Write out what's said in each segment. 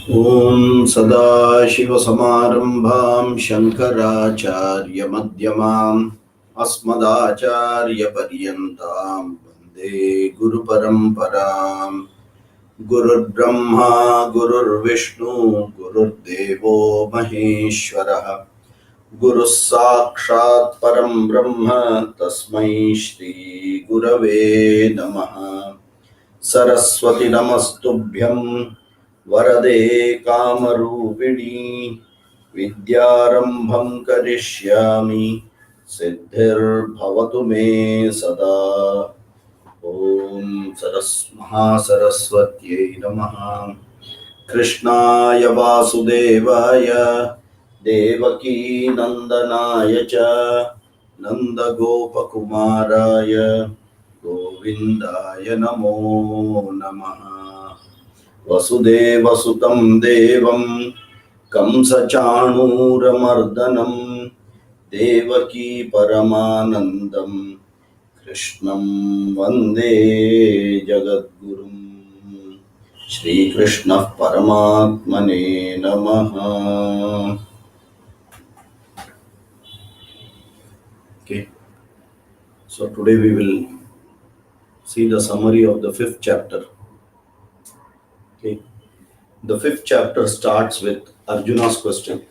Om Sadashivasamārambhām Shankaracharyamध्यamām Asmadācāryaparyantāം Vande Guru Parampārām Gurur Brahma Gurur Vishnu Gurur Devo Maheshwarah Guru Sakshat Param Brahma Tasmai Shri Gurave Namaha Saraswati Namastubhyam Varade Kamarupini Vidyarambham Karishyami Siddhir Bhavatu Me Sada Om Mahasaraswatyai Namaha Krishnaya Vasudevaya Devaki Nandanaya Cha Nanda Gopakumaraya Govindaya Namo Namaha Vasudevasutam Devam Kamsachanuramardanam Devaki Paramanandam Krishnam Vande Jagadgurum Shri Krishna Paramatmane Namaha. Okay, so today we will see the summary of the fifth chapter. Okay, the fifth chapter starts with Arjuna's question.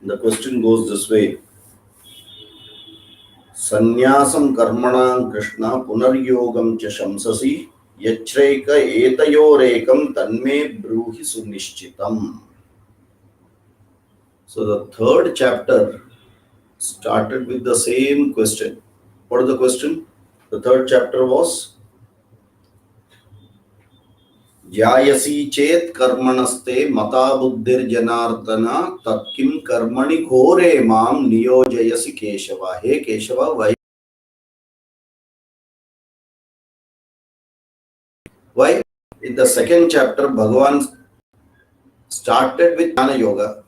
The question goes this way: Sanyasam karmanam Krishna punaryogam cha shamsasi yachreika etayorekam tanme bruhi sunishchitam. So the third chapter started with the same question. What is the question? The third chapter was Jayasi chet karmanaste mata buddhir janardana tatkim karmani ghore mam niyojayasi Keshava. Hey Keshava, why? In the second chapter, Bhagavan started with Jnana Yoga,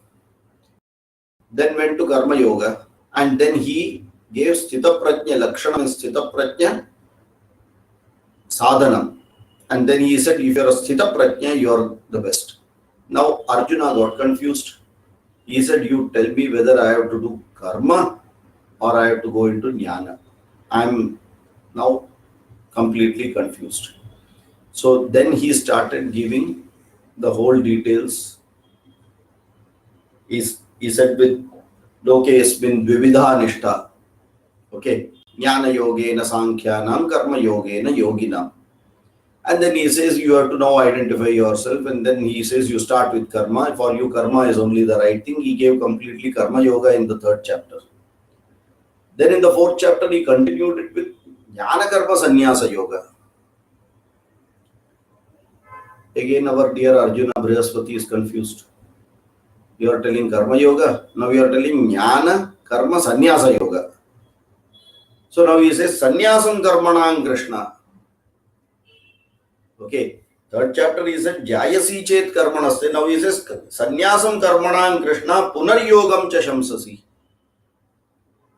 then went to Karma Yoga, and then he gave Sthita Prajna Lakshana and Sthita Prajna Sadhanam. And then he said, if you're a Sthita Prajna, you're the best. Now Arjuna got confused. He said, you tell me whether I have to do karma or I have to go into jnana. I'm now completely confused. So then he started giving the whole details. He said with Lokesmin Dvividha Nishtha. Okay. Jnana Yogena Sankhyanam Karma Yogena Yoginam. And then he says you have to now identify yourself, and then he says you start with karma. For you, karma is only the right thing. He gave completely karma yoga in the third chapter. Then in the fourth chapter, he continued it with jnana karma sannyasa yoga. Again, our dear Arjuna Brihaspati is confused. You are telling karma yoga, now you are telling jnana karma sannyasa yoga. So now he says sannyasam karmanam Krishna. Okay, third chapter he said Jayasi chet karmanaste. Now he says Sanyasam karmanam Krishna punaryogam cha shamsasi.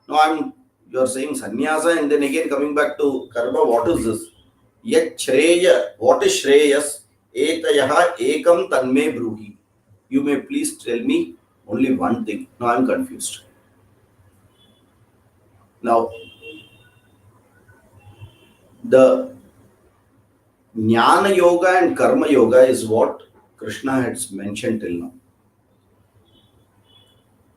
Now you are saying sannyasa and then again coming back to karma. What is this? Yat shreya. What is shreyas? Etayaha ekam tanme bruhi. You may please tell me only one thing. Now I am confused. Now the Jnana Yoga and Karma Yoga is what Krishna has mentioned till now.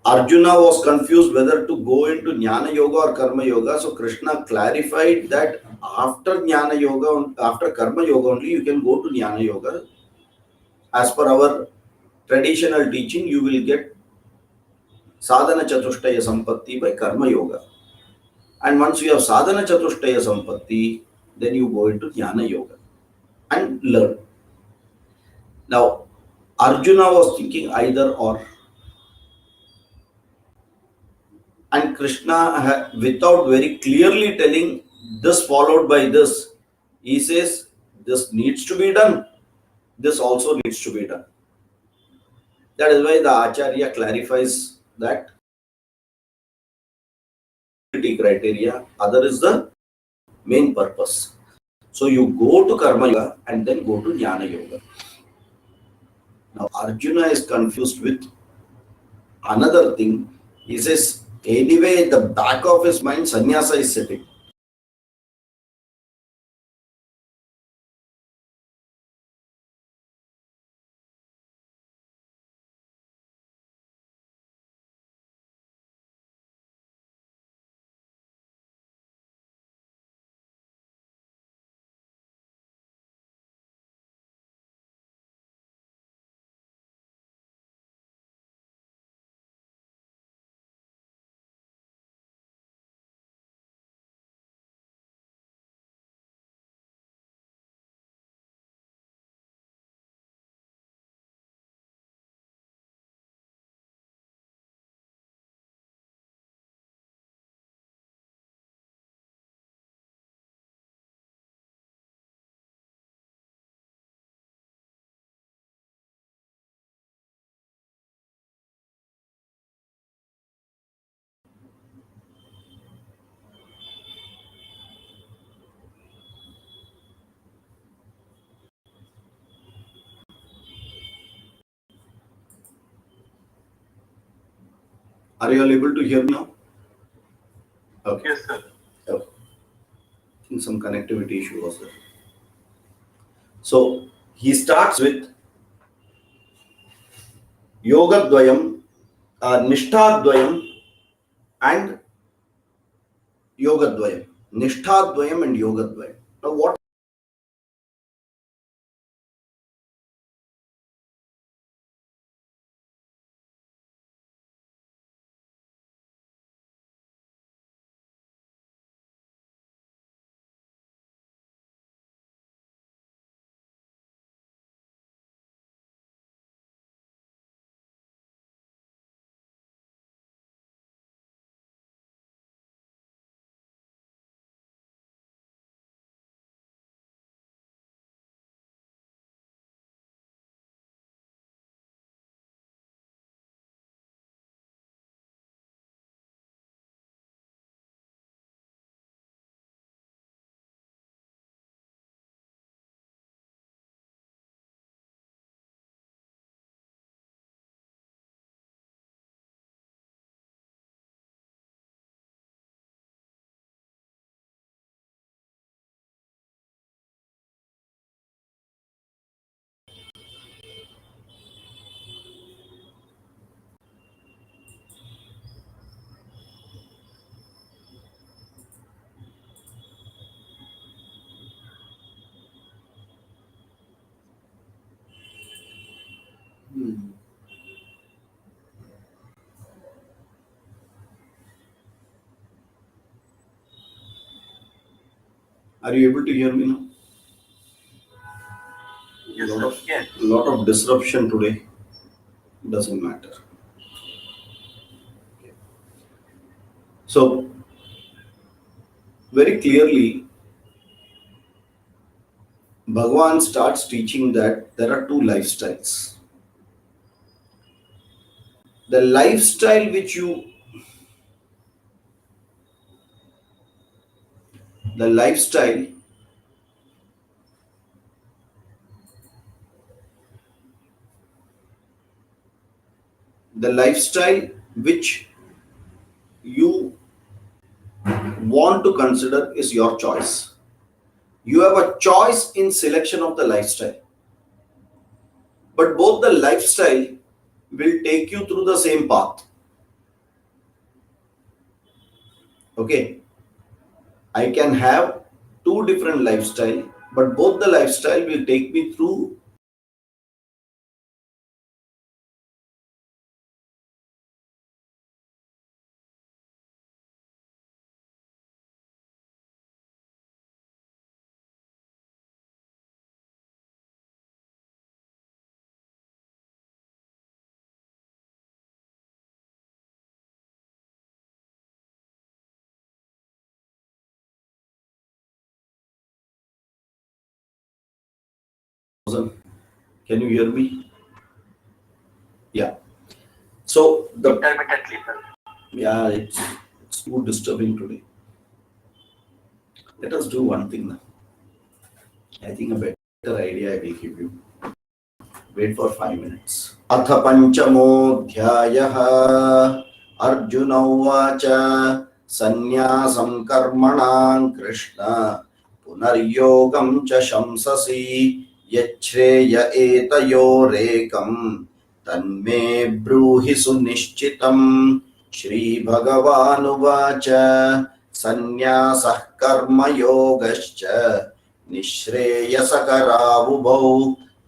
Arjuna was confused whether to go into Jnana Yoga or Karma Yoga. So Krishna clarified that after Jnana Yoga, after Karma Yoga only, you can go to Jnana Yoga. As per our traditional teaching, you will get Sadhana Chatushtaya Sampatti by Karma Yoga. And once you have Sadhana Chatushtaya Sampatti, then you go into Jnana Yoga and learn. Now, Arjuna was thinking either or. And Krishna, without very clearly telling this followed by this, he says this needs to be done, this also needs to be done. That is why the Acharya clarifies that criteria, other is the main purpose. So you go to Karma Yoga and then go to Jnana Yoga. Now Arjuna is confused with another thing. He says, anyway, at the back of his mind, sannyasa is setting. Are you all able to hear me now? Okay. Yes, sir. Okay. I think some connectivity issue was there. So he starts with yoga dvayam, nishtha dvayam, and yoga dvayam. Nishtha dvayam and yoga dvayam. Now what are you able to hear me now? Yes, Lot sir. of Yes. lot of disruption today. Doesn't matter. So very clearly, Bhagavan starts teaching that there are two lifestyles. The lifestyle which you, the lifestyle, the lifestyle which you want to consider is your choice. You have a choice in selection of the lifestyle, but both the lifestyle will take you through the same path. Okay, I can have two different lifestyle, but both the lifestyle will take me through. Can you hear me? Yeah. So the Intermittently, sir. yeah, it's too disturbing today. Let us do one thing now. I think a better idea I will give you. Wait for 5 minutes. अथ पञ्चमोऽध्यायः अर्जुन उवाच सन्न्यासं कर्मणां कृष्ण पुनर्योगं च शंससि यच्छ्रेय एतयोरेकं तन्मे ब्रूहि सुनिश्चितम् श्रीभगवानुवाच सन्न्यासः कर्मयोगश्च निःश्रेयसकरावुभौ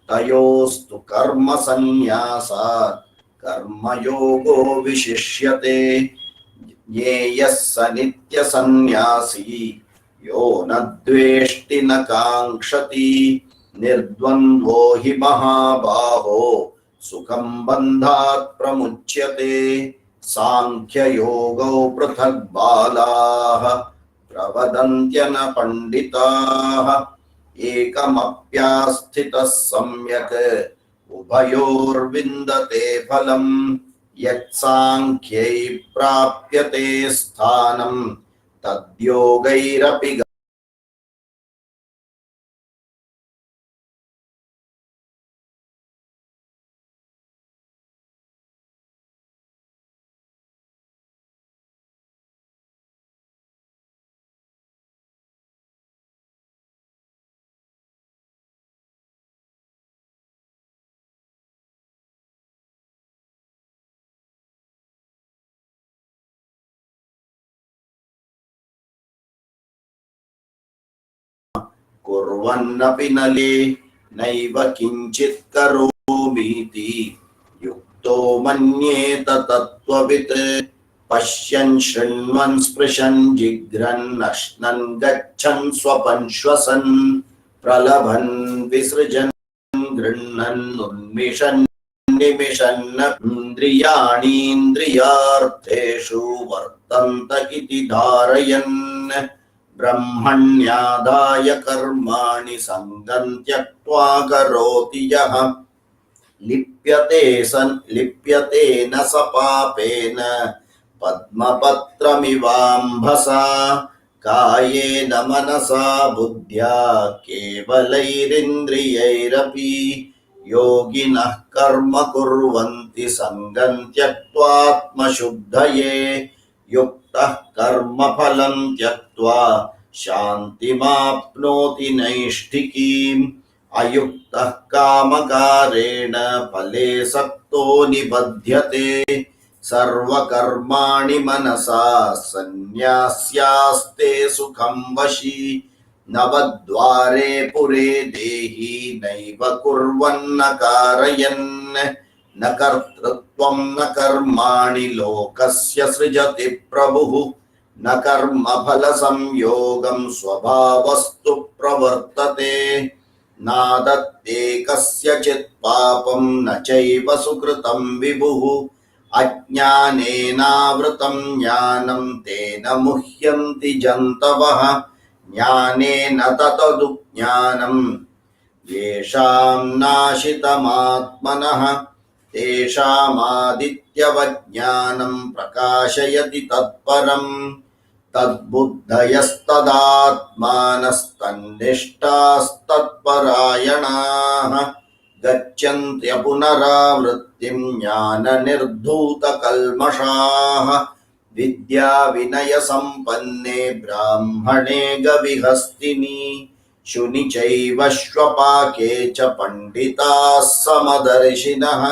तयोस्तु कर्म संन्यासात् कर्मयोगो विशिष्यते ज्ञेयः स नित्यसन्न्यासी यो न द्वेष्टि न काङ्क्षति निर्द्वन्द्वो हि महाबाहो सुखं बन्धात् प्रमुच्यते सांख्ययोगौ पृथक् बालाः प्रवदन्त्यन पण्डिताः एकमप्यास्थितः सम्यक् उभयोर्विन्दते फलम् यत्साङ्ख्यै प्राप्यते स्थानं तद्योगैरपि कुर्वन्नपि नले नैव किञ्चित् करोमीति युक्तो मन्येत तत्त्ववित् पश्यन् शृण्वन् स्पृशन् जिघ्रन् अश्नन् गच्छन् स्वपन् श्वसन् प्रलभन् विसृजन् गृह्णन् उन्मिषन् निमिषन् इन्द्रियाणीन्द्रियार्थेषु वर्तन्त इति धारयन् ब्रह्मण्यादाय कर्माणि सङ्गं त्यक्त्वा करोति यः लिप्यते न स पापेन पद्मपत्रमिवाम्भसा कायेन मनसा बुद्ध्या केवलैरिन्द्रियैरपि योगिनः कर्म कुर्वन्ति सङ्गं त्यक्त्वात्मशुद्धये युक्तः कर्मफलं त्यक्त्वा शान्तिमाप्नोति नैष्ठिकीम् अयुक्तः कामकारेण फले सक्तो निबध्यते सर्वकर्माणि मनसा सन्न्यास्यास्ते सुखं वशी नवद्वारे पुरे देहि नैव कुर्वन्न कारयन् न कर्तृत्वं न कर्माणि लोकस्य सृजति प्रभुः न कर्मफलसंयोगं स्वभावस्तु प्रवर्तते नादत्ते कस्यचित् पापं न चैव सुकृतं विभुः अज्ञानेनावृतं ज्ञानं तेन मुह्यन्ति जन्तवः ज्ञानेन ततदुज्ञानं येषां नाशितमात्मनः तेषामादित्यवज्ञानं प्रकाशयति तत्परम् तद्बुद्धयस्तदात्मानस्तन्निष्ठास्तत्परायणाः गच्छन्त्यपुनरावृत्तिं ज्ञाननिर्धूतकल्मषाः विद्याविनयसम्पन्ने ब्राह्मणे गविहस्तिनि शुनि चैव श्वपाके च पण्डिताः समदर्शिनः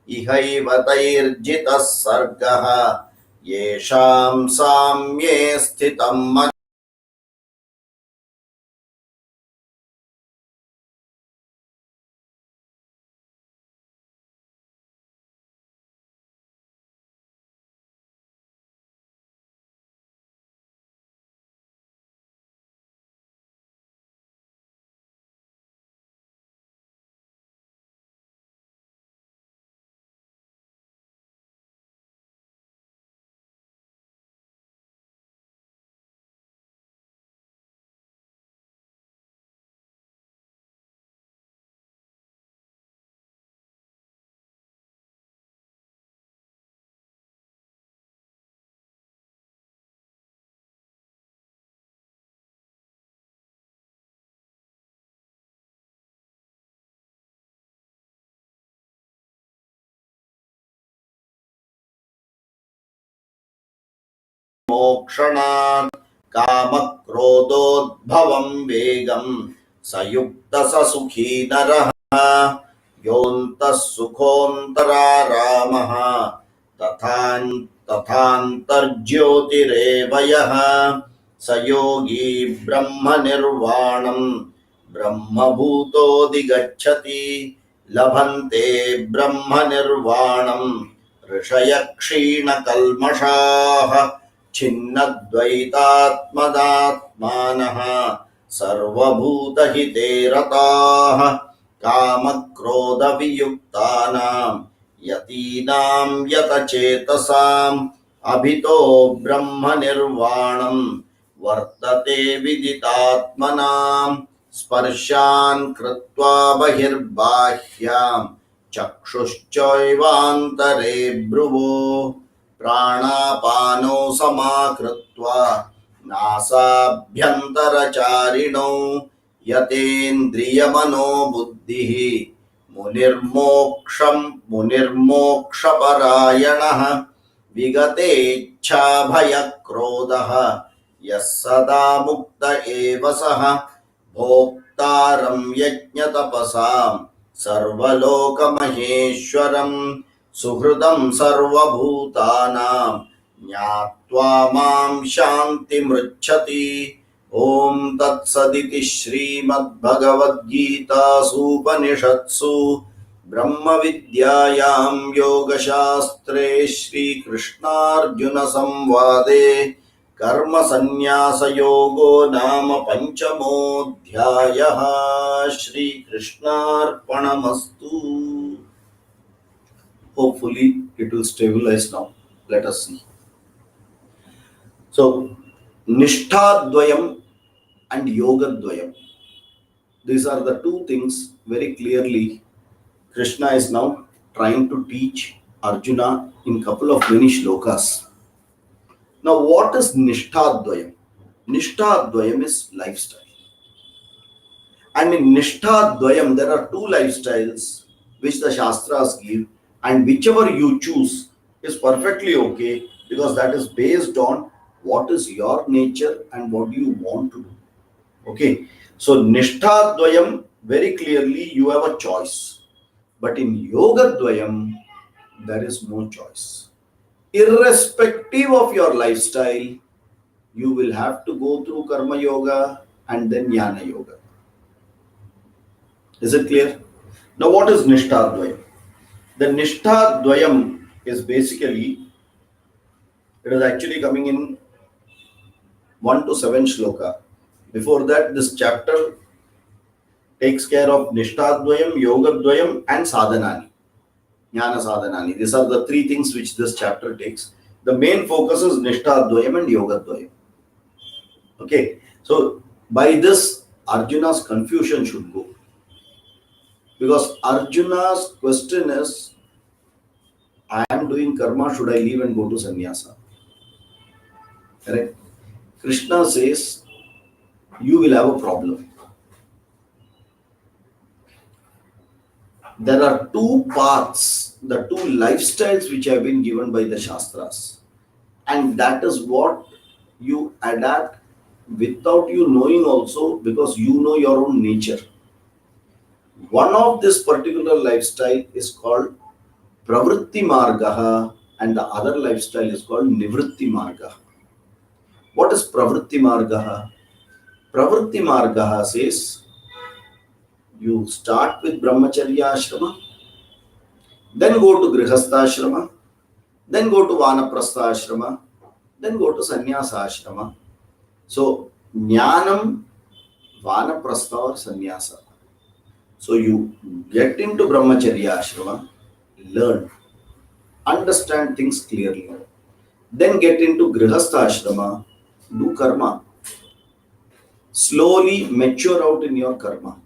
इहैव तैर्जितः सर्गः येषां साम्ये स्थितं मोक्षणात् कामक्रोधोद्भवं वेगं सयुक्तः स सुखी नरः योऽन्तः सुखोऽन्तरारामः तथान्तर्ज्योतिरेव यः स योगी ब्रह्मनिर्वाणं ब्रह्मभूतोऽधिगच्छति लभन्ते ब्रह्मनिर्वाणं ऋषयः क्षीणकल्मषाः छिन्नद्वैतात्मदात्मानः सर्वभूतहिते रताः कामक्रोधवियुक्तानां यतीनां यतचेतसाम् अभितो ब्रह्मनिर्वाणं वर्तते विदितात्मनां स्पर्शान् कृत्वा बहिर्बाह्यां चक्षुश्चैवान्तरे भ्रुवो प्राणापानौ समाकृत्वा नासाभ्यन्तरचारिणौ यतेन्द्रियमनो बुद्धिः मुनिर्मोक्षपरायणः विगतेच्छाभयक्रोधः यः सदा मुक्त एव सः भोक्तारं यज्ञतपसां सर्वलोकमहेश्वरं सुहृदं सर्वभूतानां ज्ञात्वा मां शान्तिमृच्छति। ओम तत्सदिति श्रीमद्भगवद्गीतासूपनिषत्सु ब्रह्मविद्यायां योगशास्त्रे श्रीकृष्णार्जुनसंवादे कर्मसन्न्यासयोगो नाम पंचमोऽध्यायः। श्रीकृष्णार्पणमस्तु। Hopefully it will stabilize now. Let us see. So, Nishtadvayam and Yogadvayam. These are the two things very clearly Krishna is now trying to teach Arjuna in couple of many shlokas. Now, what is Nishtadvayam? Nishtadvayam is lifestyle. And in Nishtadvayam, there are two lifestyles which the Shastras give, and whichever you choose is perfectly okay, because that is based on what is your nature and what you want to do. Okay, so Nishtadvayam, very clearly you have a choice, but in Yogadvayam there is no choice. Irrespective of your lifestyle, you will have to go through Karma Yoga and then Jnana Yoga. Is it clear? Now, what is Nishtadvayam? The Nishtadvayam is basically, it is actually coming in 1 to 7 shloka. Before that, this chapter takes care of Nishtadvayam, Yogadvayam and Sadhanani, Jnana Sadhanani. These are the three things which this chapter takes. The main focus is Nishtadvayam and Yogadvayam. Okay, so by this, Arjuna's confusion should go. Because Arjuna's question is, I am doing karma, should I leave and go to sannyasa? Correct? Krishna says, you will have a problem. There are two paths, the two lifestyles which have been given by the Shastras. And that is what you adapt without you knowing also, because you know your own nature. One of this particular lifestyle is called Pravritti Margaha, and the other lifestyle is called Nivritti Margaha. What is Pravritti Margaha? Pravritti Margaha says, you start with Brahmacharya Ashrama, then go to Grihastha Ashrama, then go to Vanaprastha Ashrama, then go to Sannyasa Ashrama. So, Jnanam, Vanaprastha or Sannyasa. So, you get into Brahmacharya Ashrama, learn, understand things clearly. Then get into Grihastha Ashrama, do karma. Slowly mature out in your karma.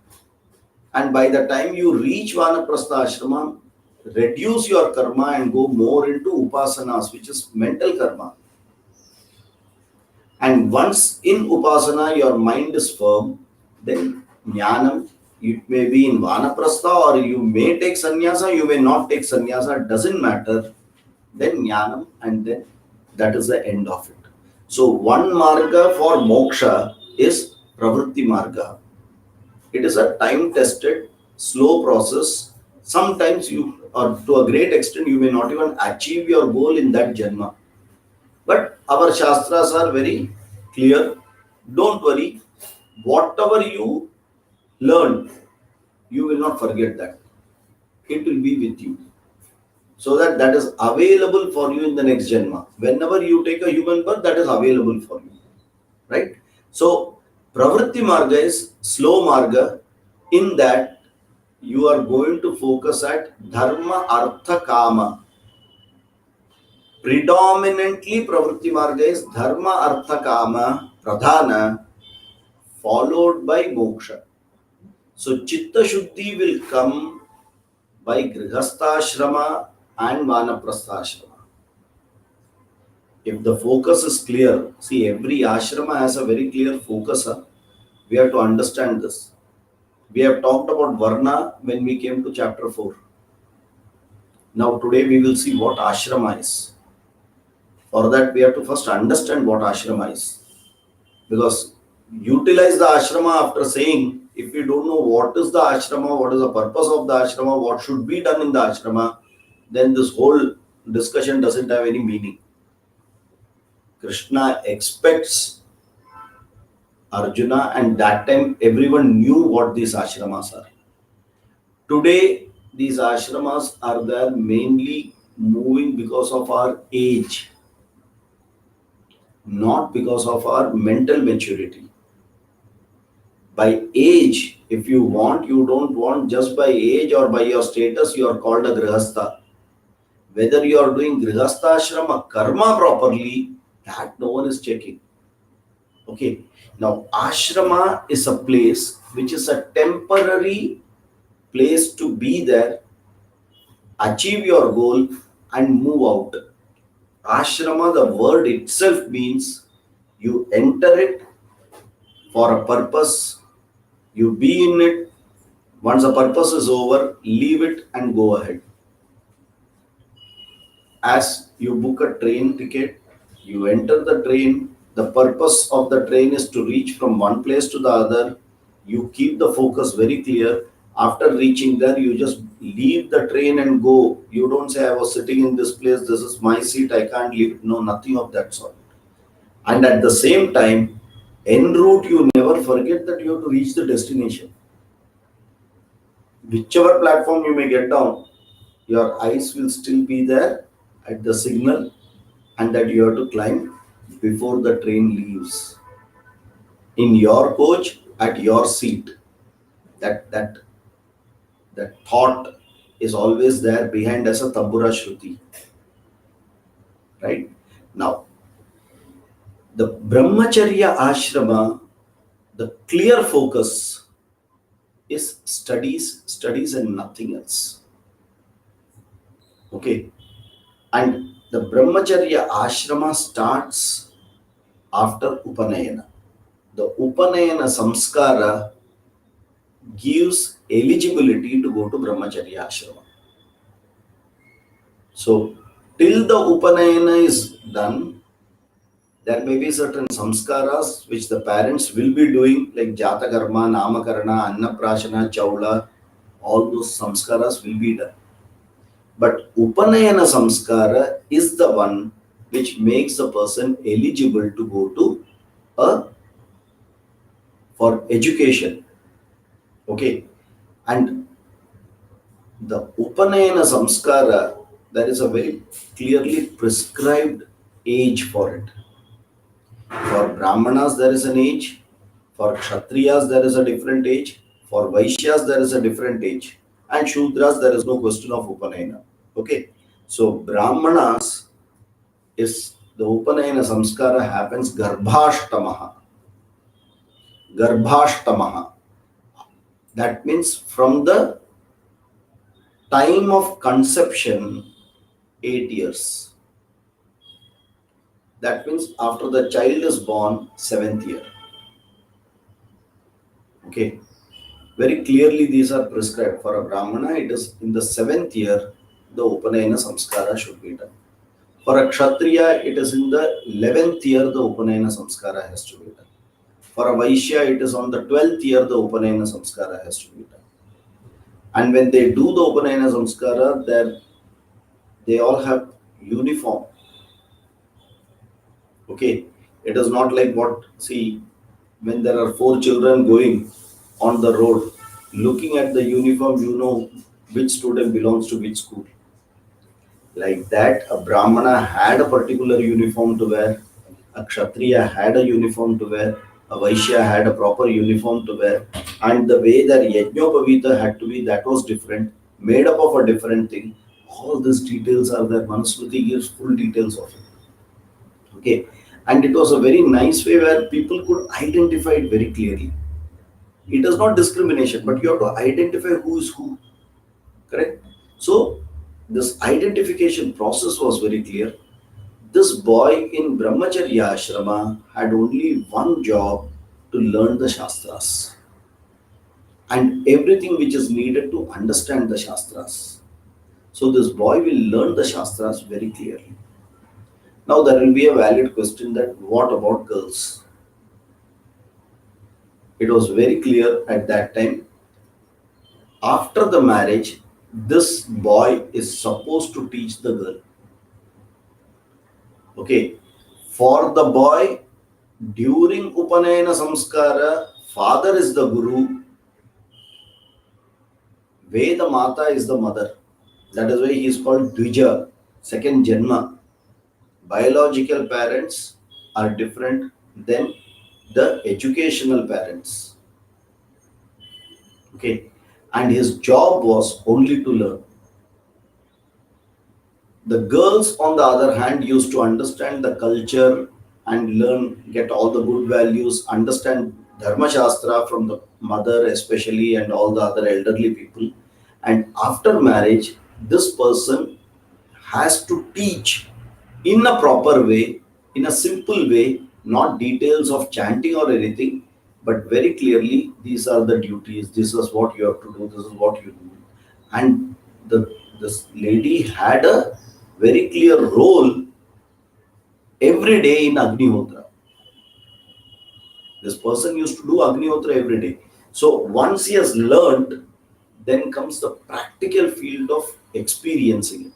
And by the time you reach Vanaprastha Ashrama, reduce your karma and go more into Upasanas, which is mental karma. And once in Upasana, your mind is firm, then Jnanam, it may be in Vanaprastha or you may take sannyasa, you may not take sannyasa, doesn't matter. Then Jnanam, and then that is the end of it. So one marga for moksha is pravritti marga. It is a time tested, slow process. Sometimes you, or to a great extent, you may not even achieve your goal in that janma. But our Shastras are very clear. Don't worry, whatever you learn, you will not forget that. It will be with you. So that is available for you in the next Janma. Whenever you take a human birth, that is available for you. Right? So, Pravritti Marga is slow Marga. In that, you are going to focus at Dharma, Artha, Kama. Predominantly, Pravritti Marga is Dharma, Artha, Kama, Pradhana, followed by Moksha. So, Chitta Shuddhi will come by Grihastha and Vanaprastha. If the focus is clear, see, every ashrama has a very clear focus. We have to understand this. We have talked about Varna when we came to chapter 4. Now, today we will see what ashrama is. For that, we have to first understand what ashrama is. Because utilize the ashrama after saying, if we don't know what is the ashrama, what is the purpose of the ashrama, what should be done in the ashrama, then this whole discussion doesn't have any meaning. Krishna expects Arjuna, and that time everyone knew what these ashramas are. Today, these ashramas are there mainly moving because of our age, not because of our mental maturity. By age, if you want, you don't want, just by age or by your status, you are called a grihastha. Whether you are doing grihastha ashrama karma properly, that no one is checking. Okay. Now, ashrama is a place which is a temporary place to be there, achieve your goal, and move out. Ashrama, the word itself means you enter it for a purpose, you be in it. Once the purpose is over, leave it and go ahead. As you book a train ticket, you enter the train. The purpose of the train is to reach from one place to the other. You keep the focus very clear. After reaching there, you just leave the train and go. You don't say, I was sitting in this place, this is my seat, I can't leave. No, nothing of that sort. And at the same time, en route, you never forget that you have to reach the destination. Whichever platform you may get down, your eyes will still be there at the signal, and that you have to climb before the train leaves. In your coach, at your seat. That thought is always there behind as a tabura shruti. Right? Now, the brahmacharya ashrama, the clear focus is studies and nothing else. Okay. And the brahmacharya ashrama starts after Upanayana. The Upanayana samskara gives eligibility to go to brahmacharya ashrama. So, till the Upanayana is done, there may be certain samskaras which the parents will be doing, like Jata Karma, Namakarana, Annaprashana, Chaula, all those samskaras will be done. But Upanayana samskara is the one which makes the person eligible to go to for education. Okay. And the Upanayana samskara, there is a very clearly prescribed age for it. For Brahmanas, there is an age. For Kshatriyas, there is a different age. For Vaishyas, there is a different age. And Shudras, there is no question of Upanayana. Okay. So, Brahmanas is the Upanayana samskara happens Garbhashtamaha. Garbhashtamaha. That means from the time of conception, 8 years. That means after the child is born, 7th year. Okay. Very clearly these are prescribed. For a Brahmana, it is in the 7th year, the Upanayana samskara should be done. For a Kshatriya, it is in the 11th year the Upanayana Samskara has to be done. For a Vaishya, it is on the 12th year the Upanayana Samskara has to be done. And when they do the Upanayana Samskara, they all have uniform. Okay, it is not like what, see, when there are 4 children going on the road, looking at the uniform, you know which student belongs to which school. Like that, a Brahmana had a particular uniform to wear, a Kshatriya had a uniform to wear, a Vaishya had a proper uniform to wear, and the way that Yajnopavita had to be, that was different, made up of a different thing. All these details are there. Manusmriti gives full details of it. Okay, and it was a very nice way where people could identify it very clearly. It is not discrimination, but you have to identify who is who. Correct? So this identification process was very clear. This boy in Brahmacharya ashrama had only one job, to learn the Shastras and everything which is needed to understand the Shastras. So this boy will learn the Shastras very clearly. Now there will be a valid question that what about girls? It was very clear at that time. After the marriage, this boy is supposed to teach the girl. Okay. For the boy, during Upanayana Samskara, father is the guru, Veda Mata is the mother. That is why he is called Dvija, second Janma. Biological parents are different than the educational parents. Okay. And his job was only to learn. The girls, on the other hand, used to understand the culture and learn, get all the good values, understand Dharma Shastra from the mother, especially, and all the other elderly people. And after marriage, this person has to teach in a proper way, in a simple way, not details of chanting or anything, but very clearly, these are the duties, this is what you have to do, this is what you do. And this lady had a very clear role every day in Agnihotra. This person used to do Agnihotra every day. So once he has learned, then comes the practical field of experiencing it.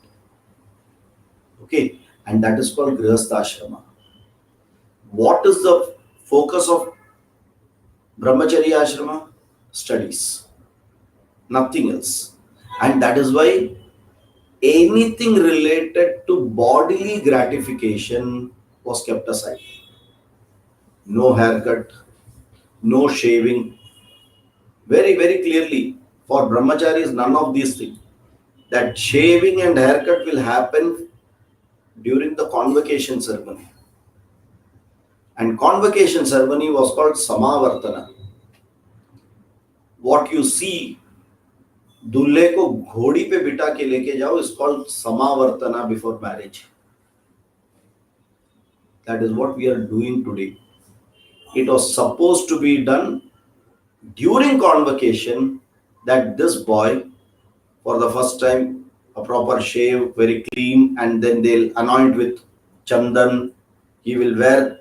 Okay, and that is called Grihastha Ashrama. What is the focus of Brahmacharya Ashrama? Studies, nothing else. And that is why anything related to bodily gratification was kept aside. No haircut, no shaving. Very, very clearly, for brahmacharis, none of these things. That shaving and haircut will happen during the convocation ceremony. And convocation ceremony was called Samavartana. What you see, दूल्हे को घोड़ी पे बिठा के लेके जाओ, is called Samavartana before marriage. That is what we are doing today. It was supposed to be done during convocation, that this boy, for the first time, a proper shave, very clean, and then they'll anoint with chandan. He will wear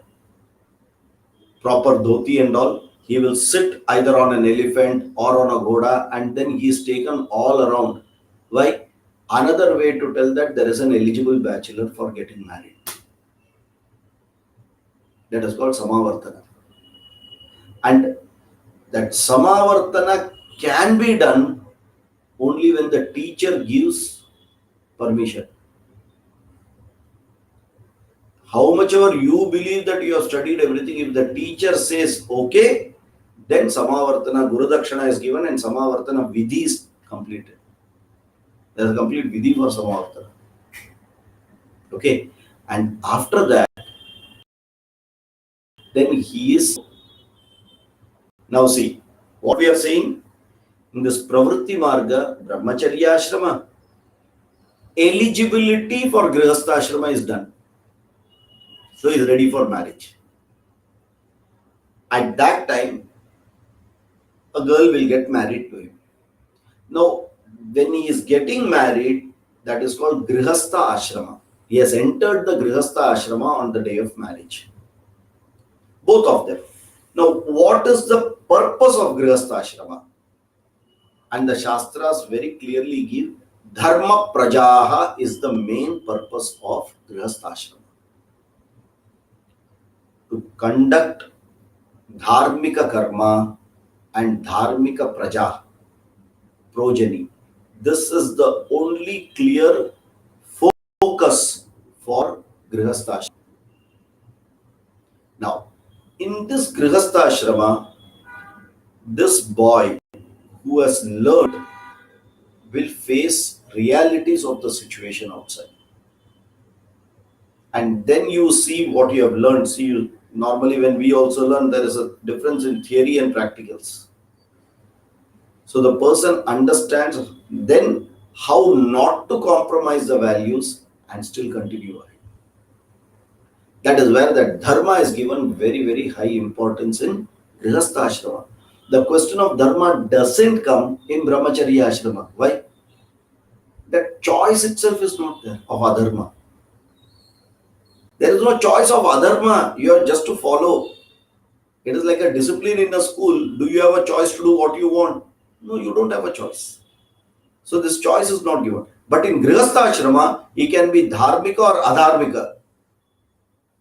proper dhoti and all. He will sit either on an elephant or on a ghoda, and then he is taken all around. Why? Another way to tell that there is an eligible bachelor for getting married. That is called Samavartana. And that Samavartana can be done only when the teacher gives permission. How much ever you believe that you have studied everything, if the teacher says okay, then Samavartana, Guru Dakshana is given and Samavartana Vidhi is completed. There is a complete Vidhi for Samavartana. Okay, and after that, then he is. Now see, what we are saying in this Pravritti Marga, Brahmacharya Ashrama, eligibility for Grihastha Ashrama is done. So he is ready for marriage. At that time, a girl will get married to him. Now, when he is getting married, that is called Grihastha Ashrama. He has entered the Grihastha ashrama on the day of marriage. Both of them. Now, what is the purpose of Grihastha ashrama? And the Shastras very clearly give Dharma Prajaha is the main purpose of Grihastha ashrama. To conduct Dharmika karma and Dharmika Praja, progeny. This is the only clear focus for Grihastha ashrama. Now, in this Grihastha ashrama, this boy who has learned will face realities of the situation outside. And then you see what you have learned. See, normally when we also learn, there is a difference in theory and practicals. So the person understands then how not to compromise the values and still continue ahead. That is where that dharma is given very, very high importance in Grihastha ashrama. The question of dharma doesn't come in brahmacharya ashrama. Why? That choice itself is not there of adharma. There is no choice of adharma. You are just to follow. It is like a discipline in a school. Do you have a choice to do what you want? No, you don't have a choice. So this choice is not given. But in Grihastha ashrama, he can be dharmika or adharmika.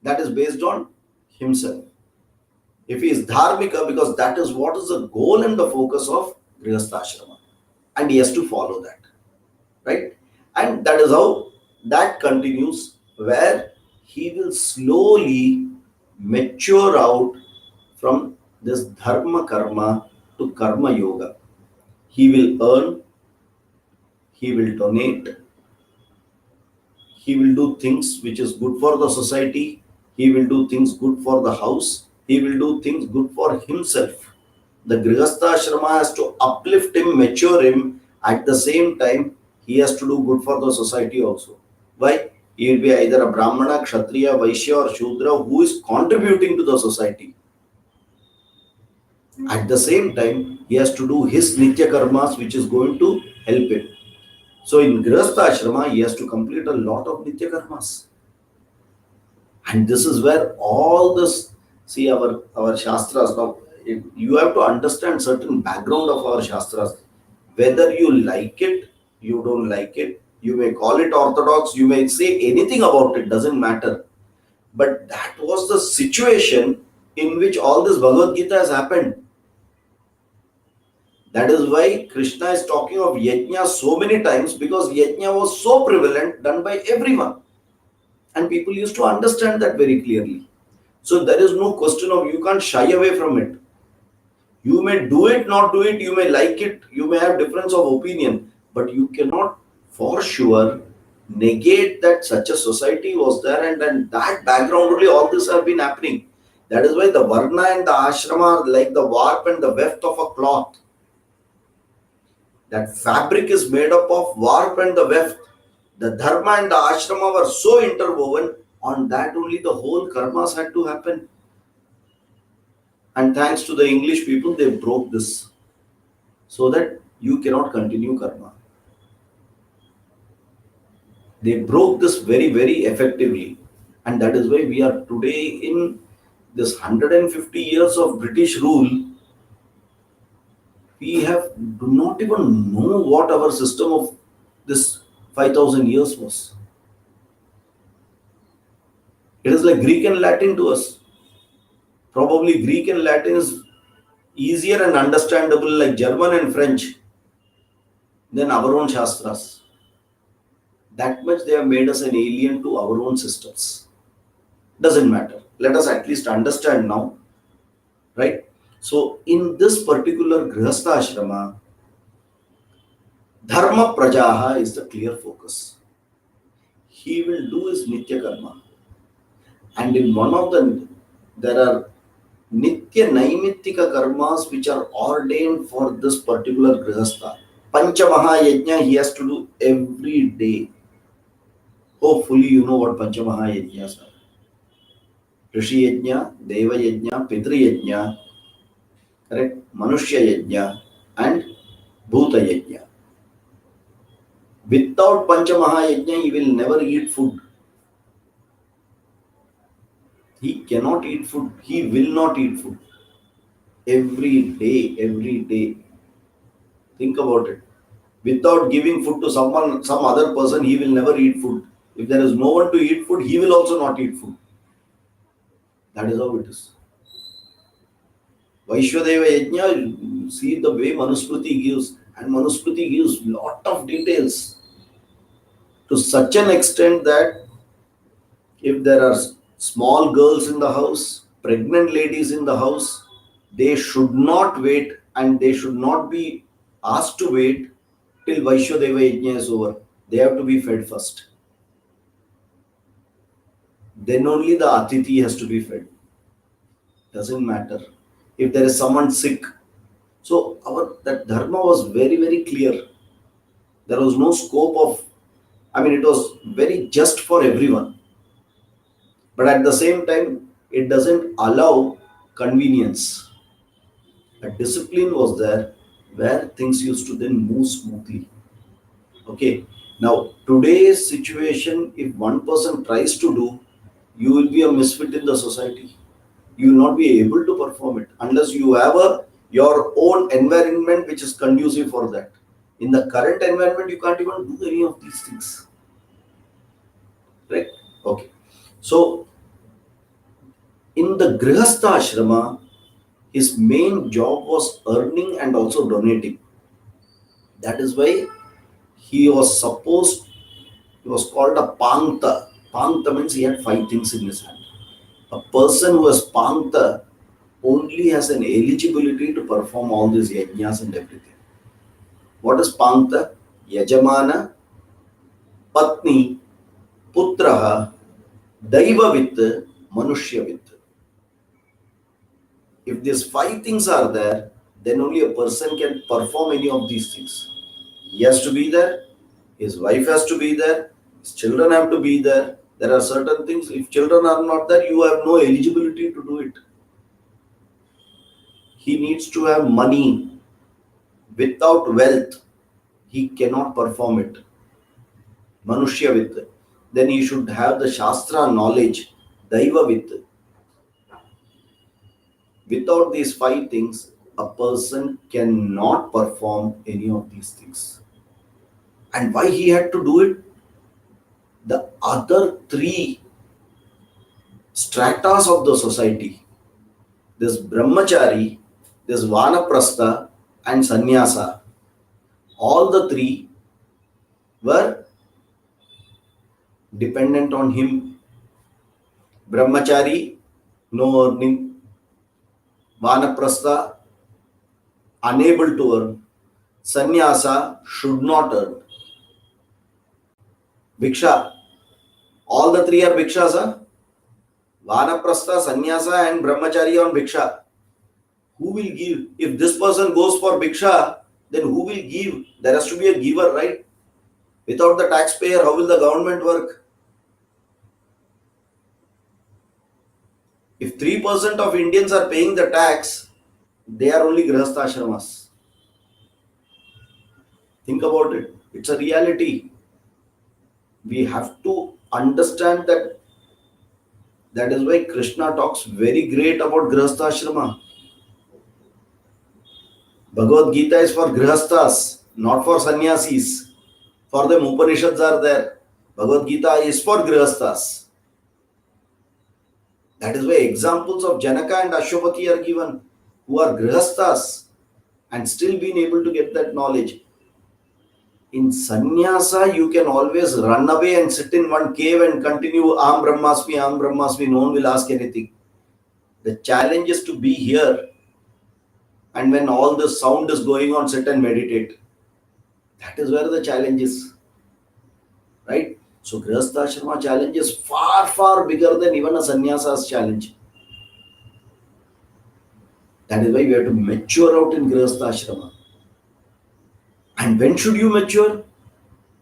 That is based on himself. If he is dharmika, because that is what is the goal and the focus of Grihastha ashrama. And he has to follow that. Right? And that is how that continues, where he will slowly mature out from this dharma karma to karma yoga. He will earn, he will donate, he will do things which is good for the society, he will do things good for the house, he will do things good for himself. The Grihastha ashrama has to uplift him, mature him. At the same time, he has to do good for the society also. Why? He will be either a Brahmana, Kshatriya, Vaishya or Shudra who is contributing to the society. At the same time, he has to do his Nitya Karmas which is going to help him. So in Grihastha ashrama, he has to complete a lot of Nitya Karmas. And this is where all this, see our Shastras, now you have to understand certain background of our Shastras. Whether you like it, you don't like it, you may call it orthodox, you may say anything about it, doesn't matter. But that was the situation in which all this Bhagavad Gita has happened. That is why Krishna is talking of yajna so many times, because yajna was so prevalent, done by everyone. And people used to understand that very clearly. So there is no question of, you can't shy away from it. You may do it, not do it, you may like it, you may have difference of opinion, but you cannot for sure negate that such a society was there, and then that background only all this have been happening. That is why the varna and the ashrama are like the warp and the weft of a cloth. That fabric is made up of warp and the weft. The dharma and the ashrama were so interwoven, on that only the whole karmas had to happen. And thanks to the English people, they broke this, so that you cannot continue karma. They broke this very, very effectively. And that is why we are today in this 150 years of British rule. We do not even know what our system of this 5,000 years was. It is like Greek and Latin to us. Probably Greek and Latin is easier and understandable, like German and French, than our own Shastras. That much they have made us an alien to our own systems. Doesn't matter. Let us at least understand now. Right? So in this particular Grihastha ashrama, Dharma Prajaha is the clear focus. He will do his Nitya Karma. And in one of them, there are Nitya Naimittika Karmas which are ordained for this particular Grihastha. Panchamaha Yajna he has to do every day. Hopefully you know what Panchamaha Yajnas are. Rishi Yajna, Deva Yajna, Pitri Yajna, correct? Manushya Yajna and Bhuta Yajna. Without Panchamaha Yajna, he will never eat food. He cannot eat food. He will not eat food. Every day, every day. Think about it. Without giving food to someone, some other person, he will never eat food. If there is no one to eat food, he will also not eat food. That is how it is. Vaishwadeva Yajna, see the way Manusmriti gives, and Manusmriti gives lot of details to such an extent that if there are small girls in the house, pregnant ladies in the house, they should not wait and they should not be asked to wait till Vaishwadeva Yajna is over. They have to be fed first. Then only the Atiti has to be fed. Doesn't matter. If there is someone sick. So our that dharma was very, very clear. There was no scope of, I mean, it was very just for everyone. But at the same time, it doesn't allow convenience. A discipline was there where things used to then move smoothly. Okay. Now, today's situation, if one person tries to do, you will be a misfit in the society. You will not be able to perform it unless you have your own environment which is conducive for that. In the current environment, you can't even do any of these things. Right? Okay. So, in the Grihastha Ashrama, his main job was earning and also donating. That is why he was supposed, he was called a Panta. Panta means he had five things in his hand. A person who is Panta only has an eligibility to perform all these yajnas and everything. What is Panta? Yajamana, Patni, Putraha, Daivavit, Manushyavit. If these five things are there, then only a person can perform any of these things. He has to be there, his wife has to be there, his children have to be there. There are certain things, if children are not there, you have no eligibility to do it. He needs to have money. Without wealth, he cannot perform it. Manushya. Then he should have the Shastra knowledge, Daiva. Without these five things, a person cannot perform any of these things. And why he had to do it? The other three stratas of the society, this Brahmachari, this Vanaprastha, and Sannyasa, all the three were dependent on him. Brahmachari, no earning. Vanaprastha, unable to earn. Sannyasa should not earn. Bhiksha, all the three are bhikshas. Huh? Vanaprastha, Sannyasa, and Brahmachari on bhiksha. Who will give? If this person goes for bhiksha, then who will give? There has to be a giver, right? Without the taxpayer, how will the government work? If 3% of Indians are paying the tax, they are only Grihastha Ashramas. Think about it. It's a reality. We have to understand that. That is why Krishna talks very great about Grihastha Ashrama. Bhagavad Gita is for Grihasthas, not for Sannyasis. For them, Upanishads are there. Bhagavad Gita is for Grihasthas. That is why examples of Janaka and Ashwapati are given, who are Grihasthas and still being able to get that knowledge. In sannyasa, you can always run away and sit in one cave and continue Aham Brahmasmi, no one will ask anything. The challenge is to be here, and when all the sound is going on, sit and meditate. That is where the challenge is. Right? So Grihastha Ashrama challenge is far, far bigger than even a sannyasa's challenge. That is why we have to mature out in Grihastha Ashrama. And when should you mature?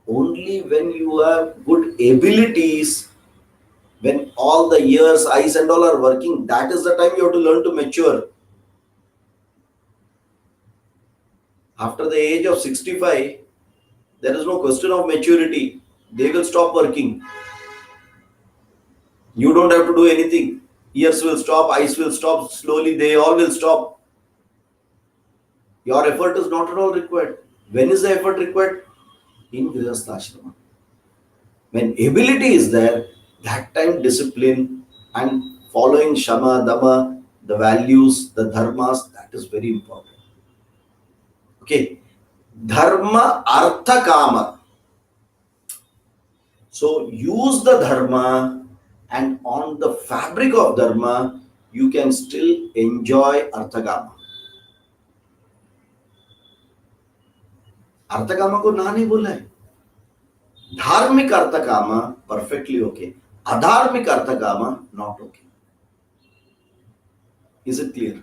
Only when you have good abilities, when all the ears, eyes and all are working, that is the time you have to learn to mature. After the age of 65, there is no question of maturity. They will stop working. You don't have to do anything. Ears will stop, eyes will stop, slowly they all will stop. Your effort is not at all required. When is the effort required? In Grihastha. When ability is there, that time discipline and following Shama, Dama, the values, the dharmas, that is very important. Okay. Dharma, Artha, Kama. So use the dharma, and on the fabric of dharma, you can still enjoy Arthagama. Arthagama को ना नहीं बोला है. धार्मिक Arthagama perfectly okay. Adharmic Arthagama not okay. Is it clear?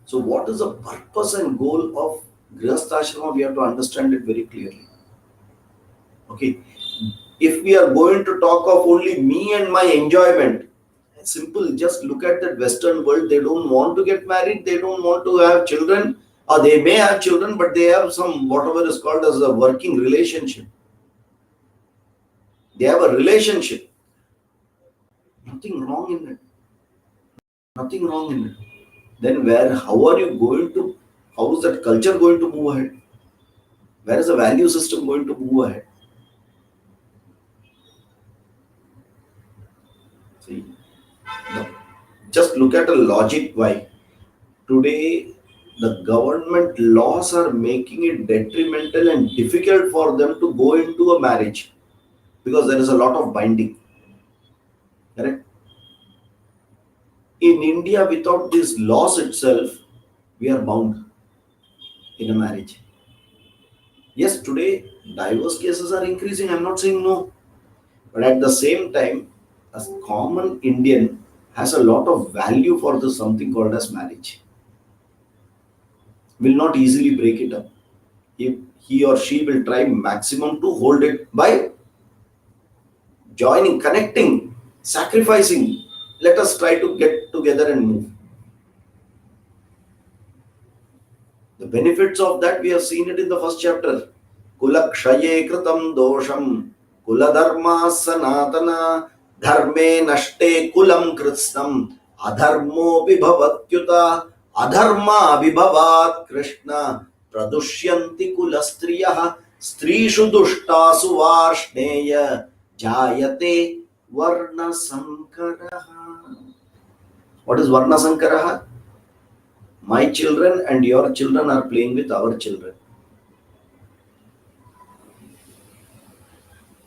So what is the purpose and goal of Grihastha? We have to understand it very clearly. Okay. If we are going to talk of only me and my enjoyment, simple, just look at that Western world. They don't want to get married, they don't want to have children, or they may have children, but they have some whatever is called as a working relationship. They have a relationship. Nothing wrong in it. Nothing wrong in it. Then how are you going to, how is that culture going to move ahead? Where is the value system going to move ahead? See, just look at the logic why. Today, the government laws are making it detrimental and difficult for them to go into a marriage because there is a lot of binding. Correct? In India, without these laws itself, we are bound in a marriage. Yes, today divorce cases are increasing. I'm not saying no. But at the same time, a common Indian has a lot of value for this something called as marriage. Will not easily break it up. If he or she will try maximum to hold it by joining, connecting, sacrificing. Let us try to get together and move. The benefits of that, we have seen it in the first chapter. Kulakshaye kritam dosham kuladharma sanatana dharme nashte kulam kritsnam adharmo vibhavatyuta adharma vibhavat krishna pradushyanti kulastriyah strishu dushtasu varshneya jayate varna sankaraha. What is varna sankaraha? My children and your children are playing with our children.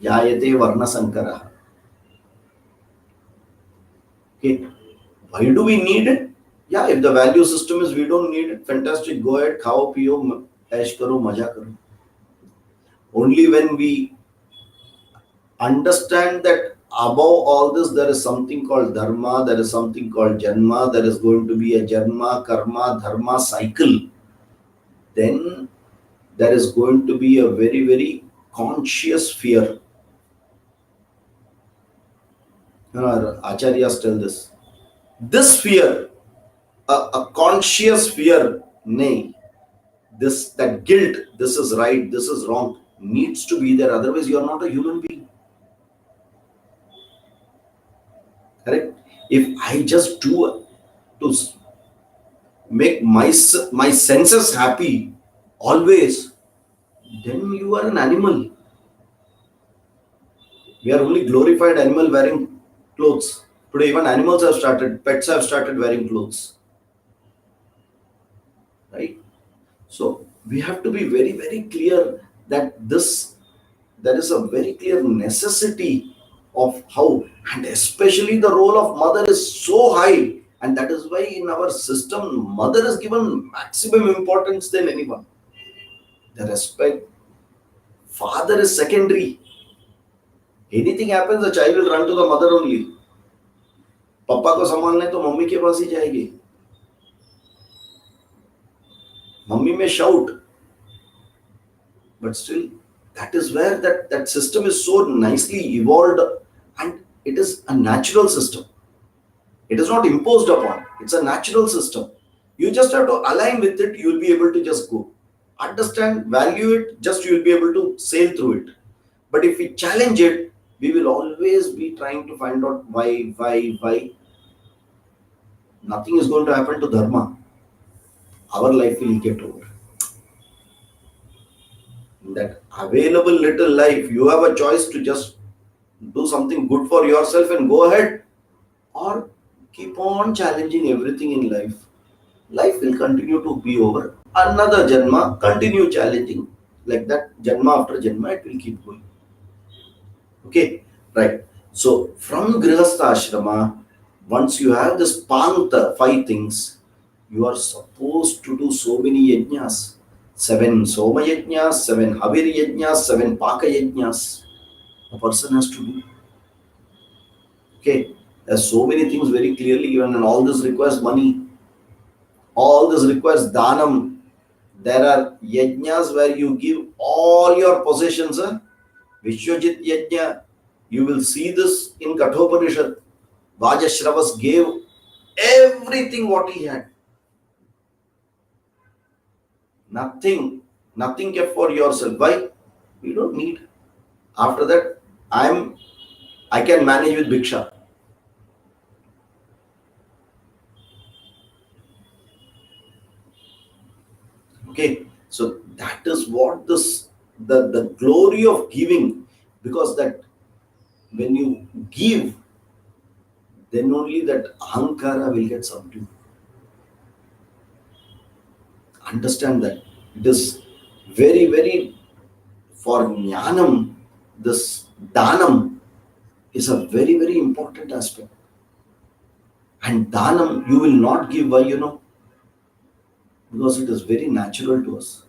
Jayate varna sankaraha. Okay. Why do we need it? Yeah, if the value system is we don't need it, fantastic. Go ahead, khao, piyo, aish karo, maja karo. Only when we understand that above all this there is something called dharma, there is something called janma, there is going to be a janma, karma, dharma cycle, then there is going to be a very, very conscious fear. Acharyas tell this. This fear, a conscious fear, nay, that guilt, this is right, this is wrong, needs to be there. Otherwise, you are not a human being. Correct? If I just do to make my senses happy always, then you are an animal. We are only glorified animal wearing clothes. Today, even animals have started, pets have started wearing clothes. Right? So, we have to be very, very clear that there is a very clear necessity of how, and especially the role of mother is so high, and that is why in our system, mother is given maximum importance than anyone. The respect, father is secondary. Anything happens, the child will run to the mother only. पापा को संभालने तो mummy के पास ही जाएगी. Mummy may shout, but still, that is where that system is so nicely evolved, and it is a natural system. It is not imposed upon. It's a natural system. You just have to align with it. You will be able to just go. Understand, value it, just you will be able to sail through it. But if we challenge it, we will always be trying to find out why. Nothing is going to happen to dharma. Our life will get over. In that available little life, you have a choice to just do something good for yourself and go ahead, or keep on challenging everything in life. Life will continue to be over. Another janma, continue challenging. Like that, janma after janma, it will keep going. Okay, right. So from Grihastha Ashrama, once you have this Panta, five things, you are supposed to do so many yajnas. 7 Soma yajnas, 7 Havir yajnas, 7 Paka yajnas. A person has to do. Okay, there's so many things very clearly given, and all this requires money. All this requires dhanam. There are yajnas where you give all your possessions. Vishwajit yajna, you will see this in Kathopanishad. Vajashravas gave everything what he had. Nothing kept for yourself. Why? You don't need. After that, I can manage with Bhiksha. Okay, so that is what the glory of giving, because that when you give, then only that ahankara will get subdued. Understand that. It is very, very, for jnanam, this dhanam is a very, very important aspect. And dhanam, you will not give. Why? Because it is very natural to us.